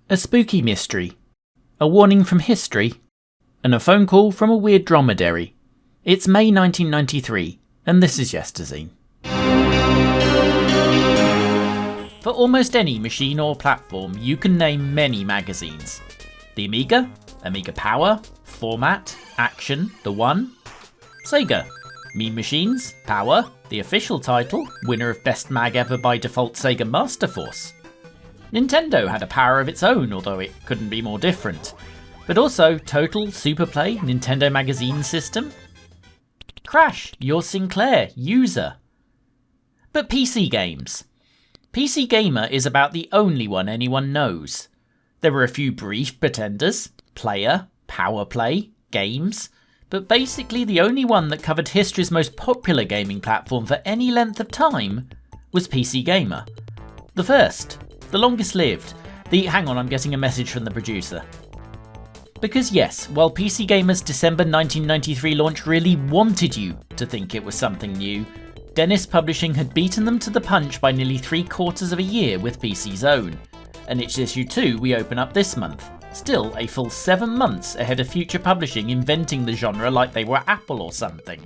A spooky mystery, a warning from history, and a phone call from a weird dromedary. It's May 1993, and this is Yesterzine. For almost any machine or platform, you can name many magazines. The Amiga, Amiga Power, Format, Action, The One. Sega, Mean Machines, Power, the official title, winner of Best Mag Ever by default Sega Master Force. Nintendo had a power of its own, although it couldn't be more different. But also Total, Superplay, Nintendo Magazine System. Crash, Your Sinclair, User. But PC games. PC Gamer is about the only one anyone knows. There were a few brief pretenders, Player, Power Play, Games, but basically the only one that covered history's most popular gaming platform for any length of time was PC Gamer. The first, the longest lived, hang on, I'm getting a message from the producer. Because yes, while PC Gamer's December 1993 launch really wanted you to think it was something new, Lynne Publishing had beaten them to the punch by nearly 3/4 of a year with PC Zone, and it's issue 2 we open up this month, still a full 7 months ahead of future publishing inventing the genre like they were Apple or something.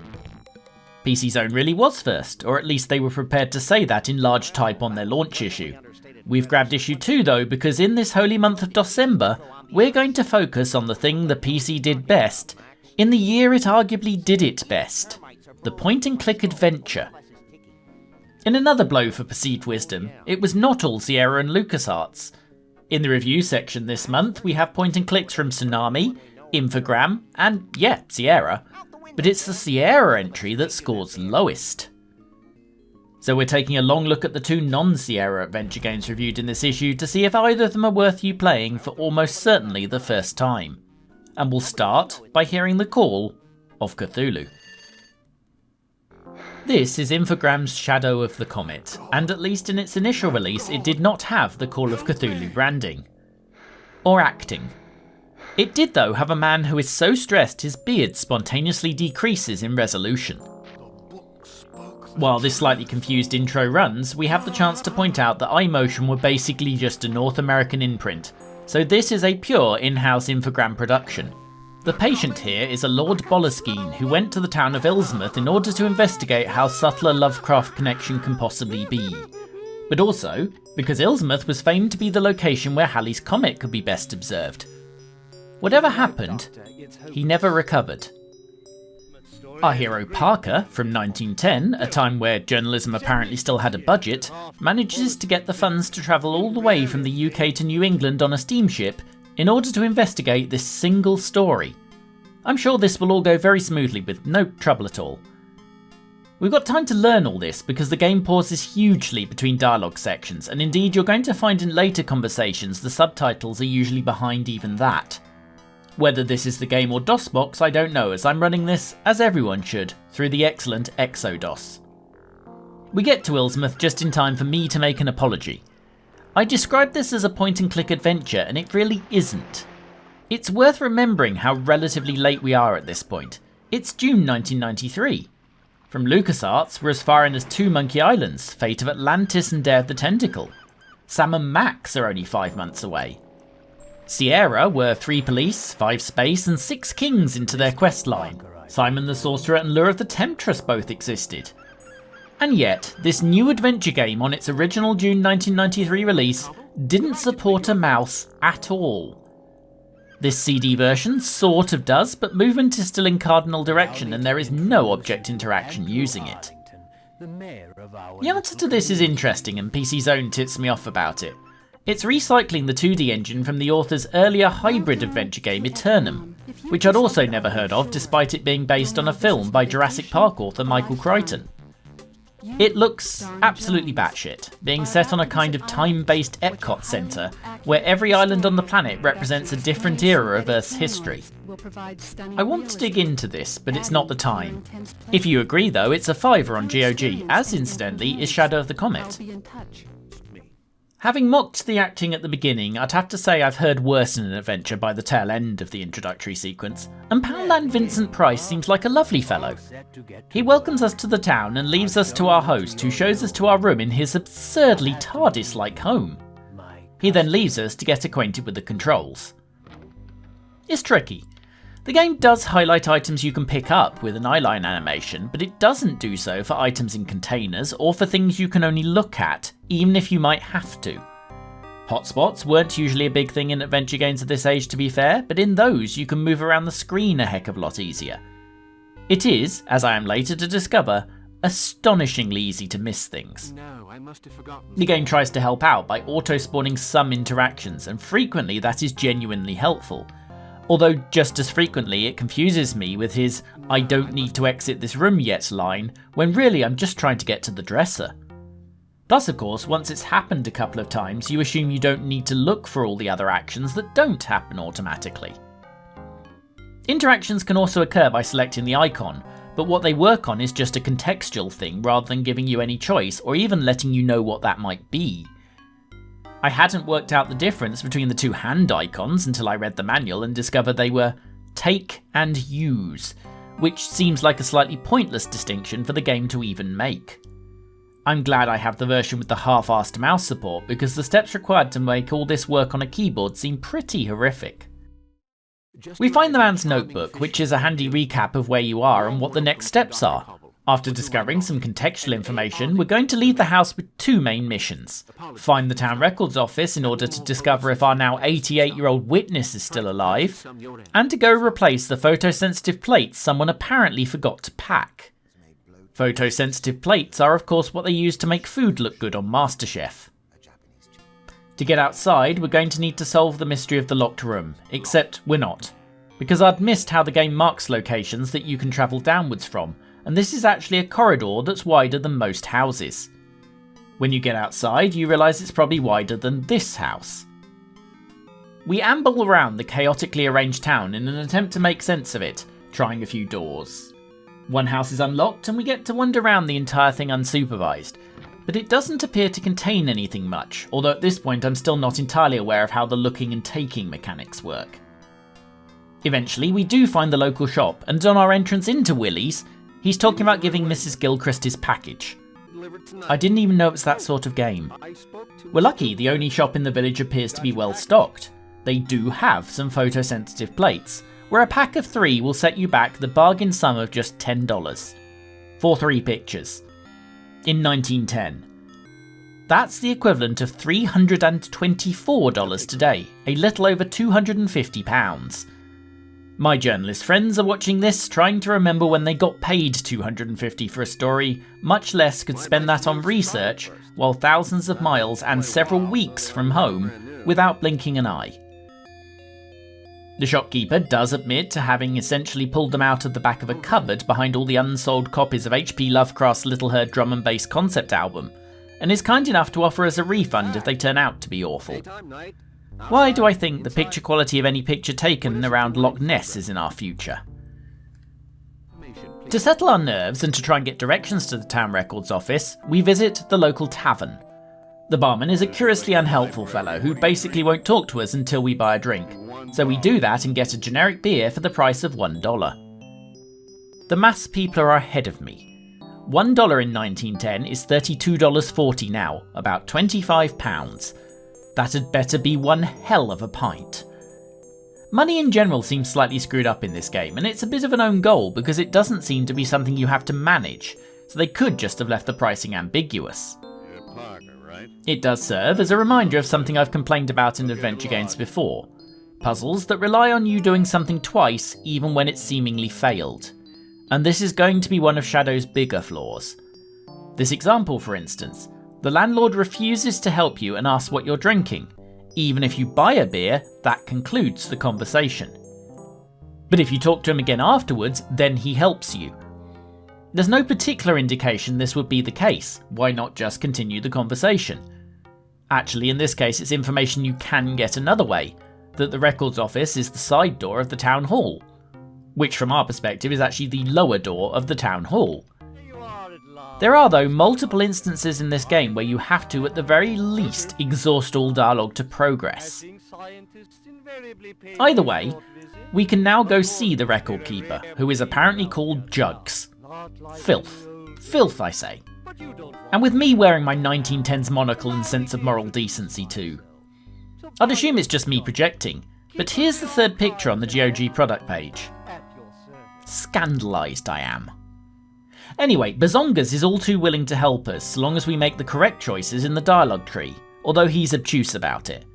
PC Zone really was first, or at least they were prepared to say that in large type on their launch issue. We've grabbed issue 2 though, because in this holy month of DOSCember, we're going to focus on the thing the PC did best, in the year it arguably did it best. The point-and-click adventure. In another blow for perceived wisdom, it was not all Sierra and LucasARTS. In the review section this month, we have point-and-clicks from Tsunami, Infogram, and yeah, Sierra. But it's the Sierra entry that scores lowest. So we're taking a long look at the 2 non-Sierra adventure games reviewed in this issue to see if either of them are worth you playing for almost certainly the first time. And we'll start by hearing the call of Cthulhu. This is Infogram's Shadow of the Comet, and at least in its initial release it did not have the Call of Cthulhu branding. Or acting. It did though have a man who is so stressed his beard spontaneously decreases in resolution. While this slightly confused intro runs, we have the chance to point out that iMotion were basically just a North American imprint, so this is a pure in-house Infogram production. The patient here is a Lord Boleskine who went to the town of Ilsmouth in order to investigate how subtle a Lovecraft connection can possibly be. But also, because Ilsmouth was famed to be the location where Halley's Comet could be best observed. Whatever happened, he never recovered. Our hero Parker, from 1910, a time where journalism apparently still had a budget, manages to get the funds to travel all the way from the UK to New England on a steamship in order to investigate this single story. I'm sure this will all go very smoothly with no trouble at all. We've got time to learn all this because the game pauses hugely between dialogue sections, and indeed you're going to find in later conversations the subtitles are usually behind even that. Whether this is the game or DOSBox I don't know, as I'm running this, as everyone should, through the excellent ExoDOS. We get to Ilsmouth just in time for me to make an apology. I described this as a point-and-click adventure, and it really isn't. It's worth remembering how relatively late we are at this point. It's June 1993. From LucasARTS, we're as far in as 2 Monkey Islands, Fate of Atlantis and Day of the Tentacle. Sam and Max are only 5 months away. Sierra were 3 police, 5 space, and 6 kings into their quest line. Simon the Sorcerer and Lure of the Temptress both existed. And yet, this new adventure game on its original June 1993 release didn't support a mouse at all. This CD version sort of does, but movement is still in cardinal direction and there is no object interaction using it. The answer to this is interesting and PC Zone tips me off about it. It's recycling the 2D engine from the author's earlier hybrid adventure game Eternum, which I'd also never heard of despite it being based on a film by Jurassic Park author Michael Crichton. It looks absolutely batshit, being set on a kind of time-based Epcot centre, where every island on the planet represents a different era of Earth's history. I want to dig into this, but it's not the time. If you agree though, it's a 5 on GOG, as incidentally is Shadow of the Comet. Having mocked the acting at the beginning, I'd have to say I've heard worse in an adventure by the tail end of the introductory sequence, and Poundland Vincent Price seems like a lovely fellow. He welcomes us to the town and leaves us to our host, who shows us to our room in his absurdly TARDIS-like home. He then leaves us to get acquainted with the controls. It's tricky. The game does highlight items you can pick up with an eyeline animation, but it doesn't do so for items in containers or for things you can only look at, even if you might have to. Hotspots weren't usually a big thing in adventure games of this age, to be fair, but in those you can move around the screen a heck of a lot easier. It is, as I am later to discover, astonishingly easy to miss things. No, I must have forgotten. The game tries to help out by auto-spawning some interactions, and frequently that is genuinely helpful. Although just as frequently it confuses me with his "I don't need to exit this room yet" line, when really I'm just trying to get to the dresser. Thus, of course, once it's happened a couple of times, you assume you don't need to look for all the other actions that don't happen automatically. Interactions can also occur by selecting the icon, but what they work on is just a contextual thing rather than giving you any choice or even letting you know what that might be. I hadn't worked out the difference between the two hand icons until I read the manual and discovered they were take and use, which seems like a slightly pointless distinction for the game to even make. I'm glad I have the version with the half-assed mouse support, because the steps required to make all this work on a keyboard seem pretty horrific. We find the man's notebook, which is a handy recap of where you are and what the next steps are. After discovering some contextual information, we're going to leave the house with two main missions. Find the town records office in order to discover if our now 88-year-old witness is still alive, and to go replace the photosensitive plates someone apparently forgot to pack. Photosensitive plates are of course what they use to make food look good on MasterChef. To get outside, we're going to need to solve the mystery of the locked room, except we're not, because I'd missed how the game marks locations that you can travel downwards from, and this is actually a corridor that's wider than most houses. When you get outside, you realise it's probably wider than this house. We amble around the chaotically arranged town in an attempt to make sense of it, trying a few doors. One house is unlocked and we get to wander around the entire thing unsupervised, but it doesn't appear to contain anything much, although at this point I'm still not entirely aware of how the looking and taking mechanics work. Eventually we do find the local shop, and on our entrance into Willie's, he's talking about giving Mrs. Gilchrist his package. I didn't even know it was that sort of game. We're lucky the only shop in the village appears to be well stocked. They do have some photosensitive plates, where a pack of 3 will set you back the bargain sum of just $10. For 3 pictures. In 1910. That's the equivalent of $324 today, a little over £250. My journalist friends are watching this, trying to remember when they got paid $250 for a story, much less could spend that on research while thousands of miles and several weeks from home without blinking an eye. The shopkeeper does admit to having essentially pulled them out of the back of a cupboard behind all the unsold copies of H.P. Lovecraft's Little Herd drum and bass concept album, and is kind enough to offer us a refund if they turn out to be awful. Why do I think the picture quality of any picture taken around Loch Ness is in our future? To settle our nerves and to try and get directions to the town records office, we visit the local tavern. The barman is a curiously unhelpful fellow who basically won't talk to us until we buy a drink, so we do that and get a generic beer for the price of $1. The maths people are ahead of me. $1 in 1910 is $32.40 now, about £25. That had better be one hell of a pint. Money in general seems slightly screwed up in this game, and it's a bit of an own goal because it doesn't seem to be something you have to manage, so they could just have left the pricing ambiguous. It does serve as a reminder of something I've complained about in adventure games before. Puzzles that rely on you doing something twice even when it's seemingly failed. And this is going to be one of Shadow's bigger flaws. This example, for instance, the landlord refuses to help you and asks what you're drinking. Even if you buy a beer, that concludes the conversation. But if you talk to him again afterwards, then he helps you. There's no particular indication this would be the case. Why not just continue the conversation? Actually, in this case, it's information you can get another way, that the records office is the side door of the town hall, which from our perspective is actually the lower door of the town hall. There are, though, multiple instances in this game where you have to, at the very least, exhaust all dialogue to progress. Either way, we can now go see the record keeper, who is apparently called Jugs. Filth. Filth, I say. And with me wearing my 1910s monocle and sense of moral decency too. I'd assume it's just me projecting, but here's the third picture on the GOG product page. Scandalised I am. Anyway, Bazongas is all too willing to help us so long as we make the correct choices in the dialogue tree, although he's obtuse about it.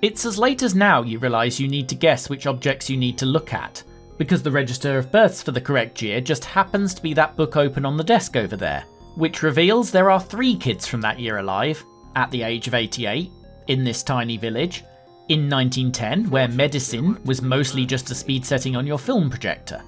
It's as late as now you realise you need to guess which objects you need to look at, because the register of births for the correct year just happens to be that book open on the desk over there, which reveals there are 3 kids from that year alive, at the age of 88, in this tiny village, in 1910, where medicine was mostly just a speed setting on your film projector.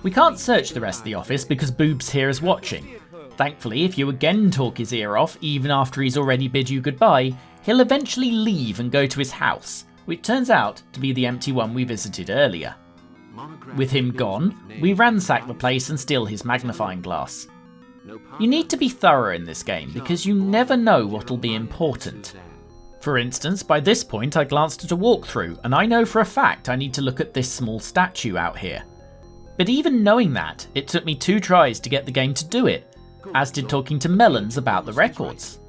We can't search the rest of the office because Boobs here is watching. Thankfully, if you again talk his ear off, even after he's already bid you goodbye, he'll eventually leave and go to his house, which turns out to be the empty one we visited earlier. With him gone, we ransack the place and steal his magnifying glass. You need to be thorough in this game because you never know what'll be important. For instance, by this point I glanced at a walkthrough and I know for a fact I need to look at this small statue out here. But even knowing that, it took me 2 tries to get the game to do it, as did talking to Melons about the records.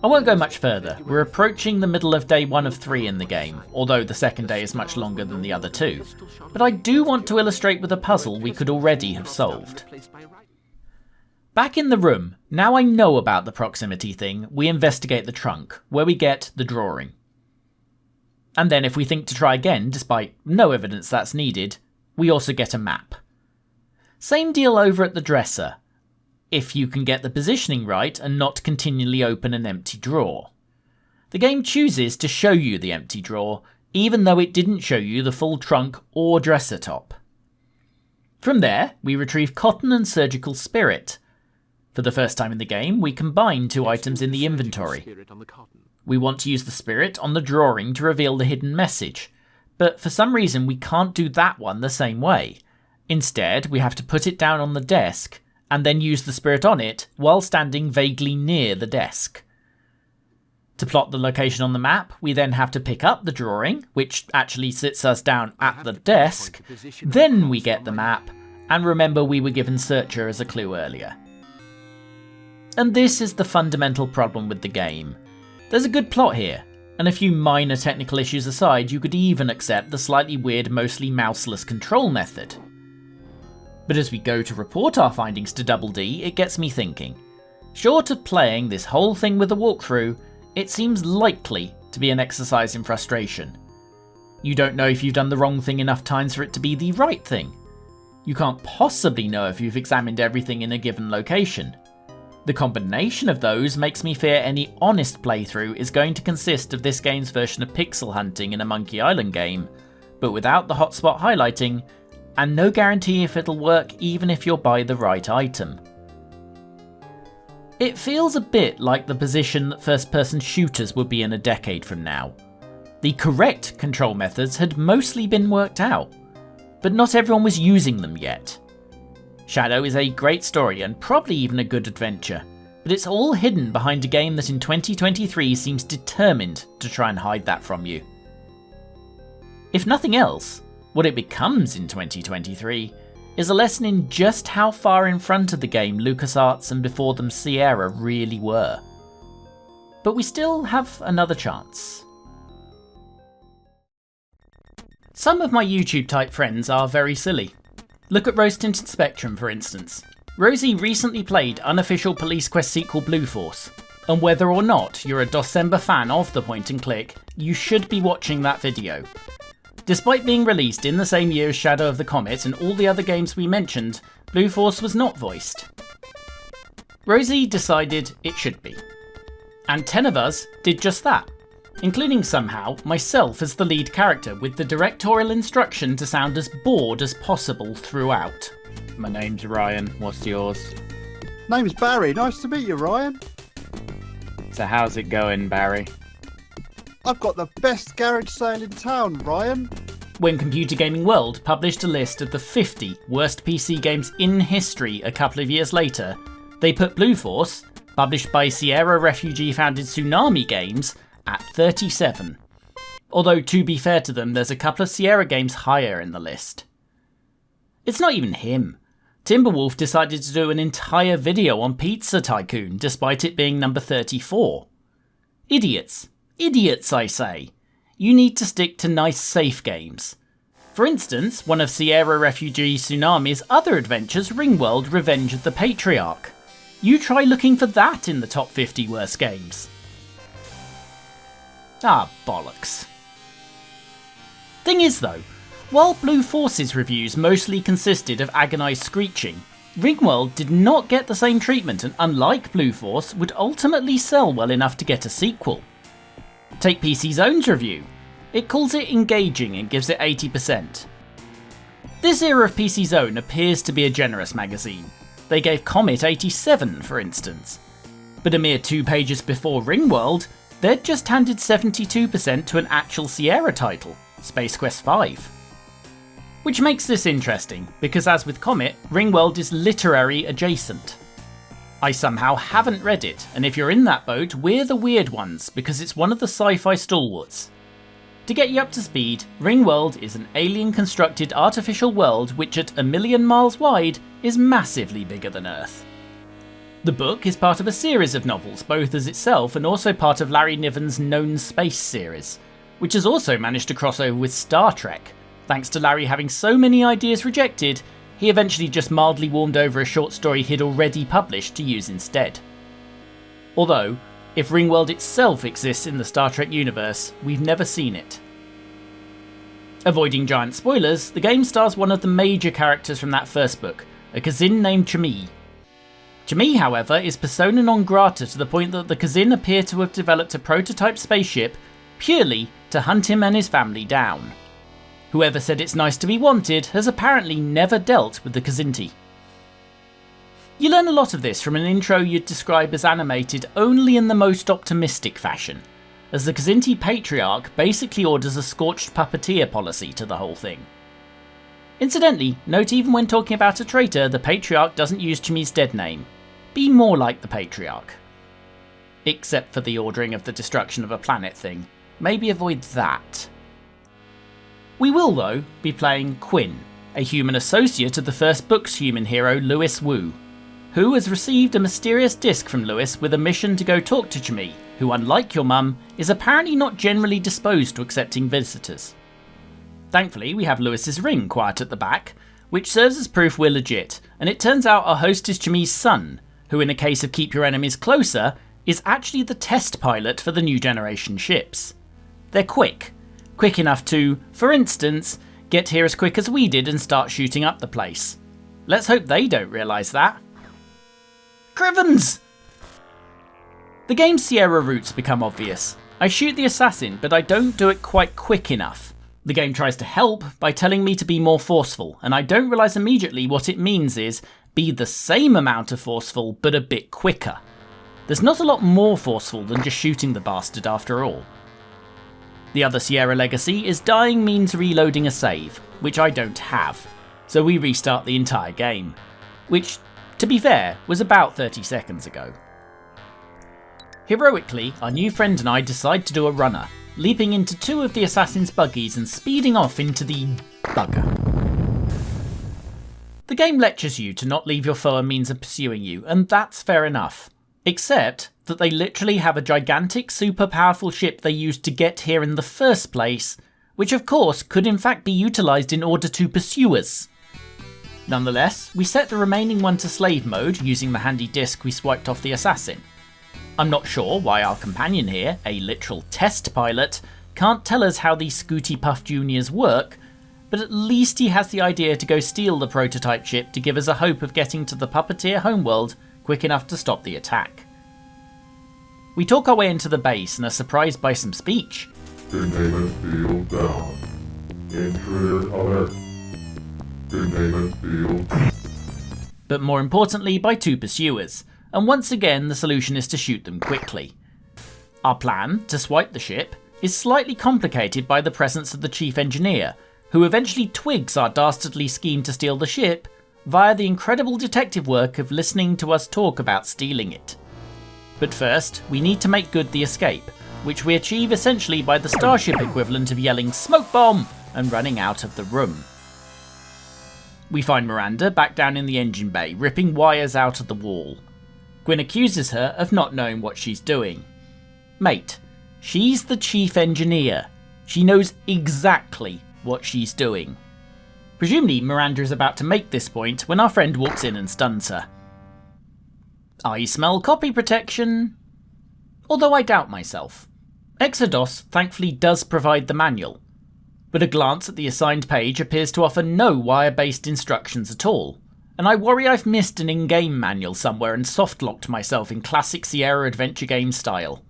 I won't go much further, we're approaching the middle of day 1 of 3 in the game, although the second day is much longer than the other 2, but I do want to illustrate with a puzzle we could already have solved. Back in the room, now I know about the proximity thing, we investigate the trunk, where we get the drawing. And then if we think to try again, despite no evidence that's needed, we also get a map. Same deal over at the dresser, if you can get the positioning right and not continually open an empty drawer. The game chooses to show you the empty drawer, even though it didn't show you the full trunk or dresser top. From there, we retrieve cotton and surgical spirit. For the first time in the game, we combine 2 items in the inventory. We want to use the spirit on the drawing to reveal the hidden message, but for some reason we can't do that one the same way. Instead, we have to put it down on the desk, and then use the spirit on it while standing vaguely near the desk. To plot the location on the map, we then have to pick up the drawing, which actually sits us down at the desk, then we get the map, and remember we were given Searcher as a clue earlier. And this is the fundamental problem with the game. There's a good plot here, and a few minor technical issues aside, you could even accept the slightly weird, mostly mouseless control method. But as we go to report our findings to Double D, it gets me thinking. Short of playing this whole thing with a walkthrough, it seems likely to be an exercise in frustration. You don't know if you've done the wrong thing enough times for it to be the right thing. You can't possibly know if you've examined everything in a given location. The combination of those makes me fear any honest playthrough is going to consist of this game's version of pixel hunting in a Monkey Island game, but without the hotspot highlighting, and no guarantee if it'll work even if you'll buy the right item. It feels a bit like the position that first-person shooters would be in a decade from now. The correct control methods had mostly been worked out, but not everyone was using them yet. Shadow is a great story and probably even a good adventure, but it's all hidden behind a game that in 2023 seems determined to try and hide that from you. If nothing else, what it becomes in 2023 is a lesson in just how far in front of the game LucasARTS and before them Sierra really were. But we still have another chance. Some of my YouTube-type friends are very silly. Look at Rose Tinted Spectrum, for instance. Rosie recently played unofficial Police Quest sequel Blue Force, and whether or not you're a DOSCember fan of the point and click, you should be watching that video. Despite being released in the same year as Shadow of the Comet and all the other games we mentioned, Blue Force was not voiced. Rosie decided it should be. And 10 of us did just that, including somehow myself as the lead character with the directorial instruction to sound as bored as possible throughout. My name's Ryan, what's yours? Name's Barry, nice to meet you, Ryan. So how's it going, Barry? I've got the best garage sale in town, Ryan. When Computer Gaming World published a list of the 50 worst PC games in history a couple of years later, they put Blue Force, published by Sierra refugee-founded Tsunami Games, at 37. Although, to be fair to them, there's a couple of Sierra games higher in the list. It's not even him. Timberwolf decided to do an entire video on Pizza Tycoon, despite it being number 34. Idiots. Idiots, I say. You need to stick to nice, safe games. For instance, one of Sierra refugee Tsunami's other adventures, Ringworld: Revenge of the Patriarch. You try looking for that in the top 50 worst games. Ah, bollocks. Thing is though, while Blue Force's reviews mostly consisted of agonised screeching, Ringworld did not get the same treatment and, unlike Blue Force, would ultimately sell well enough to get a sequel. Take PC Zone's review. It calls it engaging and gives it 80%. This era of PC Zone appears to be a generous magazine. They gave Comet 87, for instance. But a mere 2 pages before Ringworld, they'd just handed 72% to an actual Sierra title, Space Quest V. Which makes this interesting, because as with Comet, Ringworld is literary adjacent. I somehow haven't read it, and if you're in that boat, we're the weird ones, because it's one of the sci-fi stalwarts. To get you up to speed, Ringworld is an alien-constructed artificial world which at 1,000,000 miles wide is massively bigger than Earth. The book is part of a series of novels, both as itself and also part of Larry Niven's Known Space series, which has also managed to cross over with Star Trek. Thanks to Larry having so many ideas rejected, he eventually just mildly warmed over a short story he'd already published to use instead. Although, if Ringworld itself exists in the Star Trek universe, we've never seen it. Avoiding giant spoilers, the game stars one of the major characters from that first book, a Kazin named Chami. Chami, however, is persona non grata to the point that the Kazin appear to have developed a prototype spaceship purely to hunt him and his family down. Whoever said it's nice to be wanted has apparently never dealt with the Kazinti. You learn a lot of this from an intro you'd describe as animated only in the most optimistic fashion, as the Kazinti Patriarch basically orders a scorched puppeteer policy to the whole thing. Incidentally, note even when talking about a traitor, the Patriarch doesn't use Chami's dead name. Be more like the Patriarch. Except for the ordering of the destruction of a planet thing. Maybe avoid that. We will, though, be playing Quinn, a human associate of the first book's human hero Lewis Wu, who has received a mysterious disc from Lewis with a mission to go talk to Chami, who, unlike your mum, is apparently not generally disposed to accepting visitors. Thankfully, we have Lewis's ring quiet at the back, which serves as proof we're legit, and it turns out our host is Chami's son, who in a case of keep your enemies closer, is actually the test pilot for the new generation ships. They're quick enough to, for instance, get here as quick as we did and start shooting up the place. Let's hope they don't realise that. Crivens! The game's Sierra roots become obvious. I shoot the assassin, but I don't do it quite quick enough. The game tries to help by telling me to be more forceful, and I don't realise immediately what it means is be the same amount of forceful, but a bit quicker. There's not a lot more forceful than just shooting the bastard after all. The other Sierra legacy is dying means reloading a save, which I don't have, so we restart the entire game, which, to be fair, was about 30 seconds ago. Heroically, our new friend and I decide to do a runner, leaping into 2 of the assassin's buggies and speeding off into the bugger. The game lectures you to not leave your foe a means of pursuing you, and that's fair enough. Except that they literally have a gigantic, super powerful ship they used to get here in the first place, which of course could in fact be utilised in order to pursue us. Nonetheless, we set the remaining one to slave mode using the handy disc we swiped off the assassin. I'm not sure why our companion here, a literal test pilot, can't tell us how these Scooty Puff Juniors work, but at least he has the idea to go steal the prototype ship to give us a hope of getting to the puppeteer homeworld quick enough to stop the attack. We talk our way into the base and are surprised by some speech. Containment field down. Intruder alert. Containment field. But more importantly by 2 pursuers, and once again the solution is to shoot them quickly. Our plan, to swipe the ship, is slightly complicated by the presence of the chief engineer, who eventually twigs our dastardly scheme to steal the ship via the incredible detective work of listening to us talk about stealing it. But first, we need to make good the escape, which we achieve essentially by the starship equivalent of yelling "Smoke bomb!" and running out of the room. We find Miranda back down in the engine bay, ripping wires out of the wall. Gwyn accuses her of not knowing what she's doing. Mate, She's the chief engineer. She knows exactly what she's doing. Presumably Miranda is about to make this point when our friend walks in and stuns her. I smell copy protection. Although I doubt myself. Exodus thankfully does provide the manual, but a glance at the assigned page appears to offer no wire-based instructions at all, and I worry I've missed an in-game manual somewhere and soft-locked myself in classic Sierra adventure game style.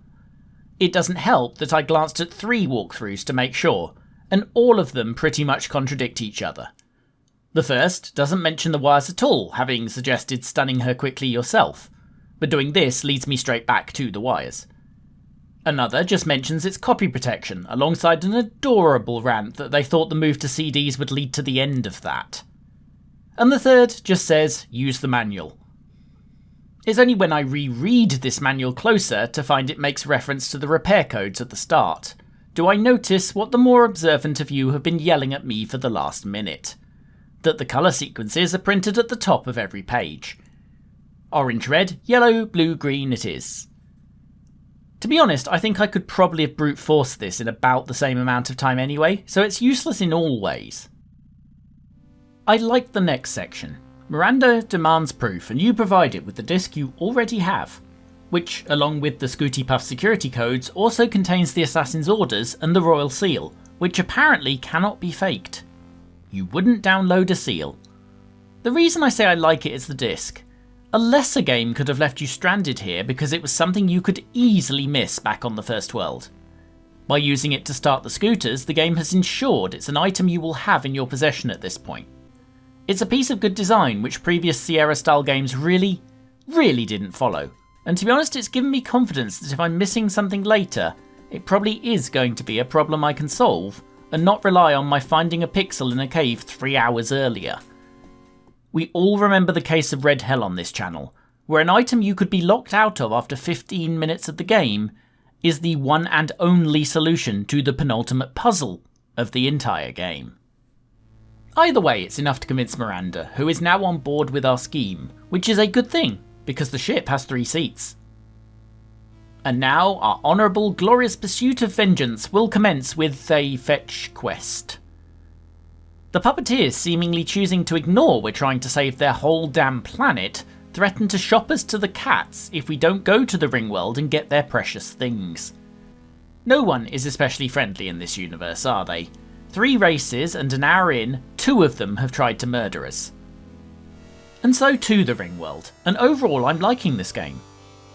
It doesn't help that I glanced at 3 walkthroughs to make sure, and all of them pretty much contradict each other. The first doesn't mention the wires at all, having suggested stunning her quickly yourself, but doing this leads me straight back to the wires. Another just mentions its copy protection, alongside an adorable rant that they thought the move to CDs would lead to the end of that. And the third just says, use the manual. It's only when I reread this manual closer to find it makes reference to the repair codes at the start, do I notice what the more observant of you have been yelling at me for the last minute. That the colour sequences are printed at the top of every page. Orange, red, yellow, blue, green it is. To be honest, I think I could probably have brute forced this in about the same amount of time anyway, so it's useless in all ways. I like the next section. Miranda demands proof, and you provide it with the disc you already have, which, along with the Scooty Puff security codes, also contains the Assassin's Orders and the Royal Seal, which apparently cannot be faked. You wouldn't download a seal. The reason I say I like it is the disc. A lesser game could have left you stranded here because it was something you could easily miss back on the First World. By using it to start the scooters, the game has ensured it's an item you will have in your possession at this point. It's a piece of good design which previous Sierra-style games really didn't follow. And to be honest, it's given me confidence that if I'm missing something later, it probably is going to be a problem I can solve, and not rely on my finding a pixel in a cave 3 hours earlier. We all remember the case of Red Hell on this channel, where an item you could be locked out of after 15 minutes of the game is the one and only solution to the penultimate puzzle of the entire game. Either way, it's enough to convince Miranda, who is now on board with our scheme, which is a good thing, because the ship has 3 seats. And now, our honourable, glorious pursuit of vengeance will commence with a fetch quest. The puppeteers, seemingly choosing to ignore we're trying to save their whole damn planet, threaten to shop us to the cats if we don't go to the Ringworld and get their precious things. No one is especially friendly in this universe, are they? 3 races, and an hour in, 2 of them have tried to murder us. And so to the Ringworld, and overall I'm liking this game.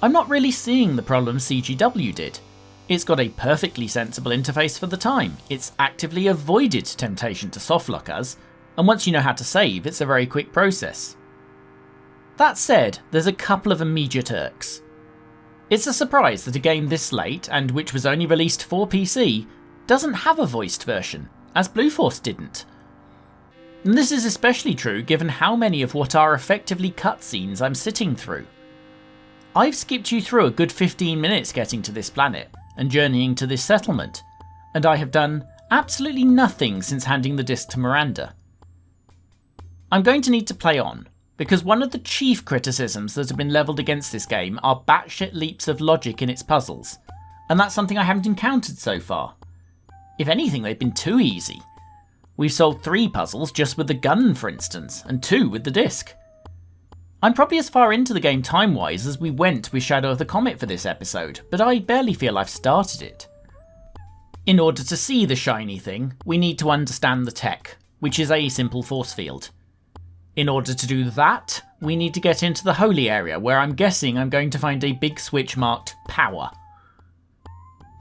I'm not really seeing the problems CGW did. It's got a perfectly sensible interface for the time, it's actively avoided temptation to softlock us, and once you know how to save, it's a very quick process. That said, there's a couple of immediate irks. It's a surprise that a game this late, and which was only released for PC, doesn't have a voiced version, as Blue Force didn't. And this is especially true given how many of what are effectively cutscenes I'm sitting through. I've skipped you through a good 15 minutes getting to this planet, and journeying to this settlement, and I have done absolutely nothing since handing the disc to Miranda. I'm going to need to play on, because one of the chief criticisms that have been levelled against this game are batshit leaps of logic in its puzzles, and that's something I haven't encountered so far. If anything, they've been too easy. We've solved 3 puzzles just with the gun, for instance, and 2 with the disc. I'm probably as far into the game time-wise as we went with Shadow of the Comet for this episode, but I barely feel I've started it. In order to see the shiny thing, we need to understand the tech, which is a simple force field. In order to do that, we need to get into the holy area, where I'm guessing I'm going to find a big switch marked Power.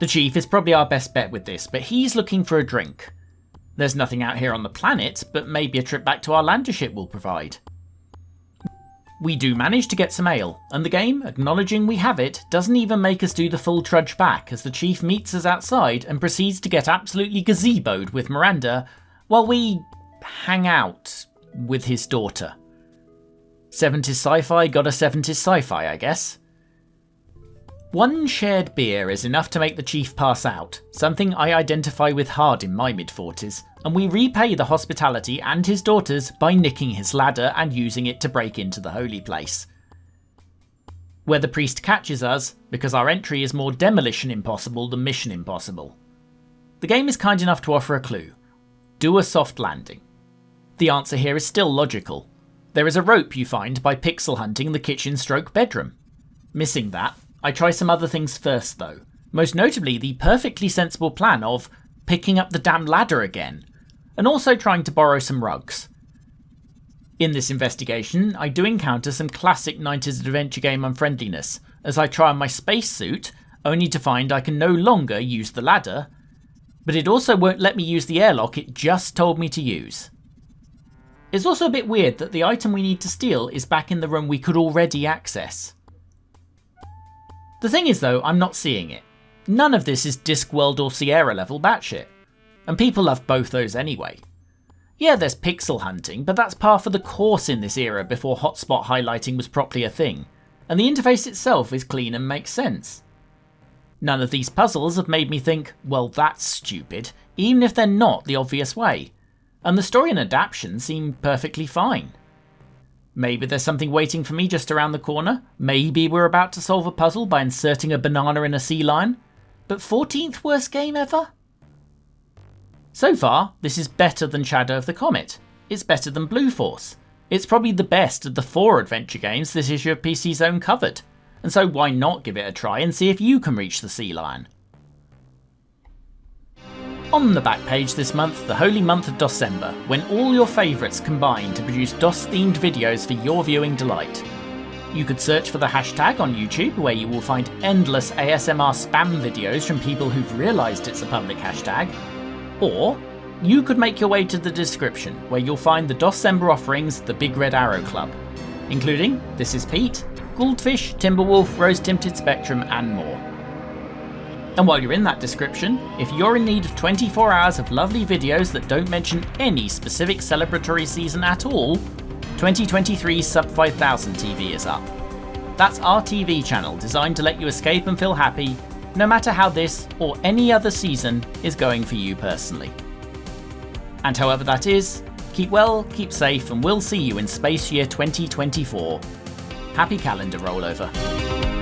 The Chief is probably our best bet with this, but he's looking for a drink. There's nothing out here on the planet, but maybe a trip back to our lander ship will provide. We do manage to get some ale, and the game, acknowledging we have it, doesn't even make us do the full trudge back as the Chief meets us outside and proceeds to get absolutely gazeboed with Miranda while we hang out with his daughter. 70s sci-fi got a 70s sci-fi, I guess. 1 shared beer is enough to make the Chief pass out, something I identify with hard in my mid-40s, and we repay the hospitality and his daughters by nicking his ladder and using it to break into the holy place. where the priest catches us because our entry is more demolition impossible than mission impossible. The game is kind enough to offer a clue. Do a soft landing. The answer here is still logical. There is a rope you find by pixel hunting the kitchen/bedroom. Missing that, I try some other things first though, most notably the perfectly sensible plan of picking up the damn ladder again, and also trying to borrow some rugs. In this investigation, I do encounter some classic 90s adventure game unfriendliness, as I try on my spacesuit, only to find I can no longer use the ladder, but it also won't let me use the airlock it just told me to use. It's also a bit weird that the item we need to steal is back in the room we could already access. The thing is though, I'm not seeing it. None of this is Discworld or Sierra level batshit, and people love both those anyway. Yeah, there's pixel hunting, but that's par for the course in this era before hotspot highlighting was properly a thing, and the interface itself is clean and makes sense. None of these puzzles have made me think, well that's stupid, even if they're not the obvious way, and the story and adaptation seem perfectly fine. Maybe there's something waiting for me just around the corner, maybe we're about to solve a puzzle by inserting a banana in a Sealion, but 14th worst game ever? So far, this is better than Shadow of the Comet. It's better than Blue Force. It's probably the best of the 4 adventure games this issue of PC Zone covered, and so why not give it a try and see if you can reach the Sealion? On the back page this month, the holy month of DOSCember, when all your favourites combine to produce DOS-themed videos for your viewing delight. You could search for the hashtag on YouTube, where you will find endless ASMR spam videos from people who've realised it's a public hashtag. Or, you could make your way to the description, where you'll find the DOSCember offerings the Big Red Arrow Club, including This Is Pete, Goldfish, Timberwolf, Rose Tinted Spectrum and more. And while you're in that description, if you're in need of 24 hours of lovely videos that don't mention any specific celebratory season at all, 2023 Sub 5000 TV is up. That's our TV channel designed to let you escape and feel happy, no matter how this or any other season is going for you personally. And however that is, keep well, keep safe, and we'll see you in Space Year 2024. Happy calendar rollover.